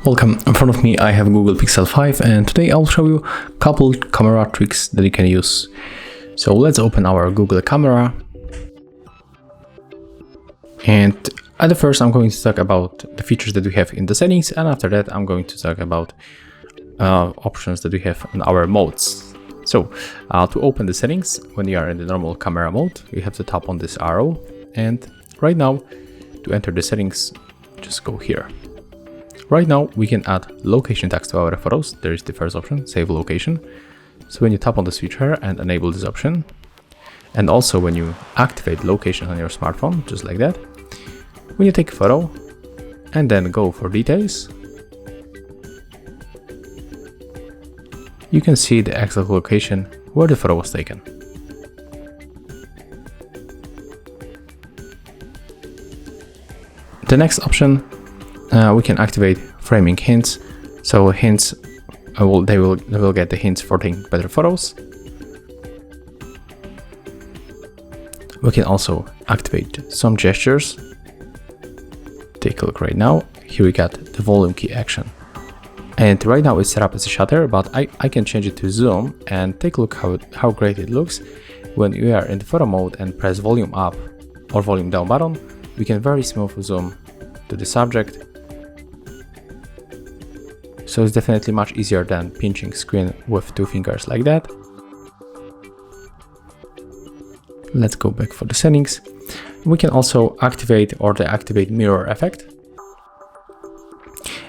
Welcome, in front of me I have Google Pixel 5 and today I'll show you a couple camera tricks that you can use. So let's open our Google camera. And at the first I'm going to talk about the features that we have in the settings, and after that I'm going to talk about options that we have in our modes. So to open the settings, when you are in the normal camera mode, you have to tap on this arrow, and right now to enter the settings, just go here. Right now we can add location tags to our photos. There is the first option, save location. So when you tap on the switch here and enable this option, and also when you activate location on your smartphone, just like that, when you take a photo and then go for details, you can see the exact location where the photo was taken. The next option, we can activate framing hints. So hints, they will get the hints for taking better photos. We can also activate some gestures. Take a look right now. Here we got the volume key action. And right now it's set up as a shutter, but I can change it to zoom, and take a look how great it looks. When you are in the photo mode and press volume up or volume down button, we can very smooth zoom to the subject. So it's definitely much easier than pinching screen with two fingers like that. Let's go back for the settings. We can also activate or deactivate mirror effect.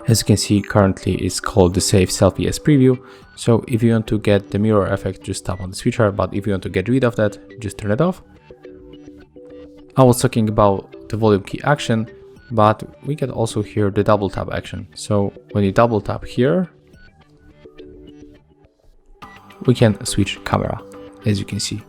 As you can see, currently it's called the Save Selfie as Preview. So if you want to get the mirror effect, just tap on the switcher, but if you want to get rid of that, just turn it off. I was talking about the volume key action, but we can also hear the double tap action. So when you double tap here, we can switch camera, as you can see.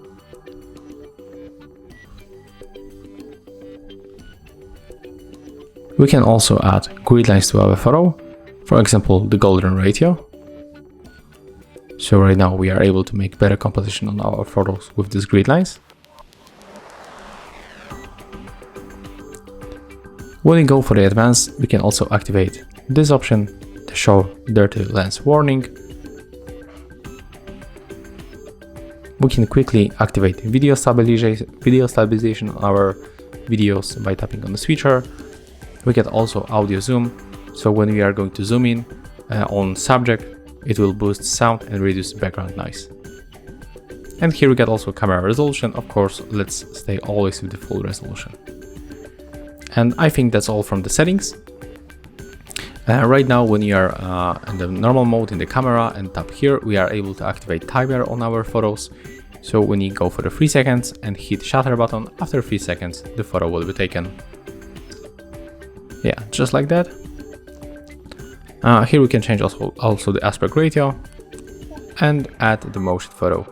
We can also add grid lines to our photo, for example, the golden ratio. So right now we are able to make better composition on our photos with these grid lines. When we go for the advanced, we can also activate this option, the show dirty lens warning. We can quickly activate video stabilization on our videos by tapping on the switcher. We get also audio zoom. So when we are going to zoom in on subject, it will boost sound and reduce background noise. And here we get also camera resolution. Of course, let's stay always with the full resolution. And I think that's all from the settings. Right now, when you are in the normal mode in the camera and tap here, we are able to activate timer on our photos. So when you go for the 3 seconds and hit shutter button, after 3 seconds, the photo will be taken. Yeah, just like that. Here we can change also the aspect ratio and add the motion photo.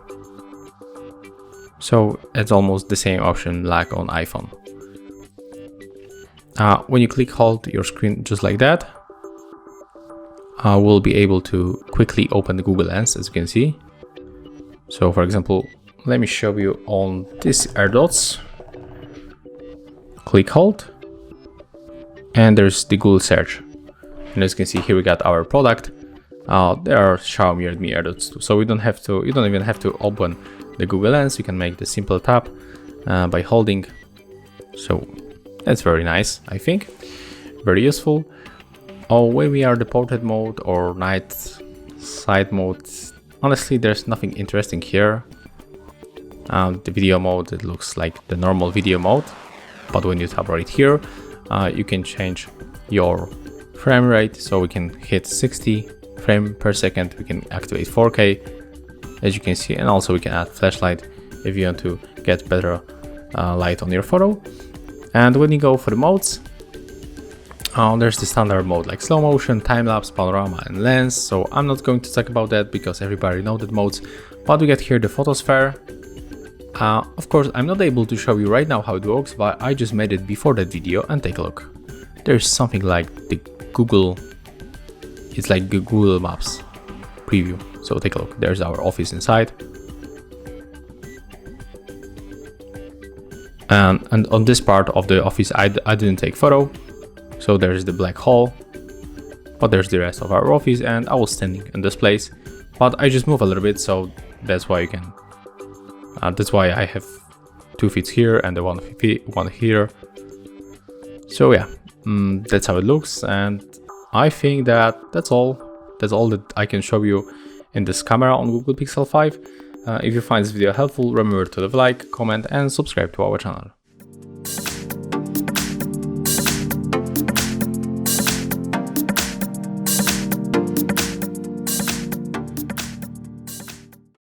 So it's almost the same option like on iPhone. When you click hold your screen just like that, we'll be able to quickly open the Google Lens, as you can see. So for example, let me show you on these AirDots. Click hold, and there's the Google search. And as you can see, here we got our product. There are Xiaomi Redmi AirDots too. So you don't even have to open the Google Lens. You can make the simple tap by holding. So that's very nice, I think. Very useful. When we are the portrait mode or night side mode, honestly, there's nothing interesting here. The video mode, it looks like the normal video mode. But when you tap right here, you can change your frame rate. So we can hit 60 frames per second. We can activate 4K, as you can see. And also we can add flashlight if you want to get better light on your photo. And when you go for the modes, there's the standard mode like slow motion, time lapse, panorama, and lens. So I'm not going to talk about that because everybody knows that modes. But we get here the photosphere. Of course, I'm not able to show you right now how it works, but I just made it before that video, and take a look. There's something like the Google, it's like the Google Maps preview. So take a look. There's our office inside. And on this part of the office, I didn't take photo. So there's the black hole, but there's the rest of our office, and I was standing in this place, but I just move a little bit, so that's why you can. That's why I have 2 feet here and the one here. So yeah, that's how it looks, and I think that's all. That's all that I can show you in this camera on Google Pixel 5. If you find this video helpful, remember to leave a like, comment, and subscribe to our channel.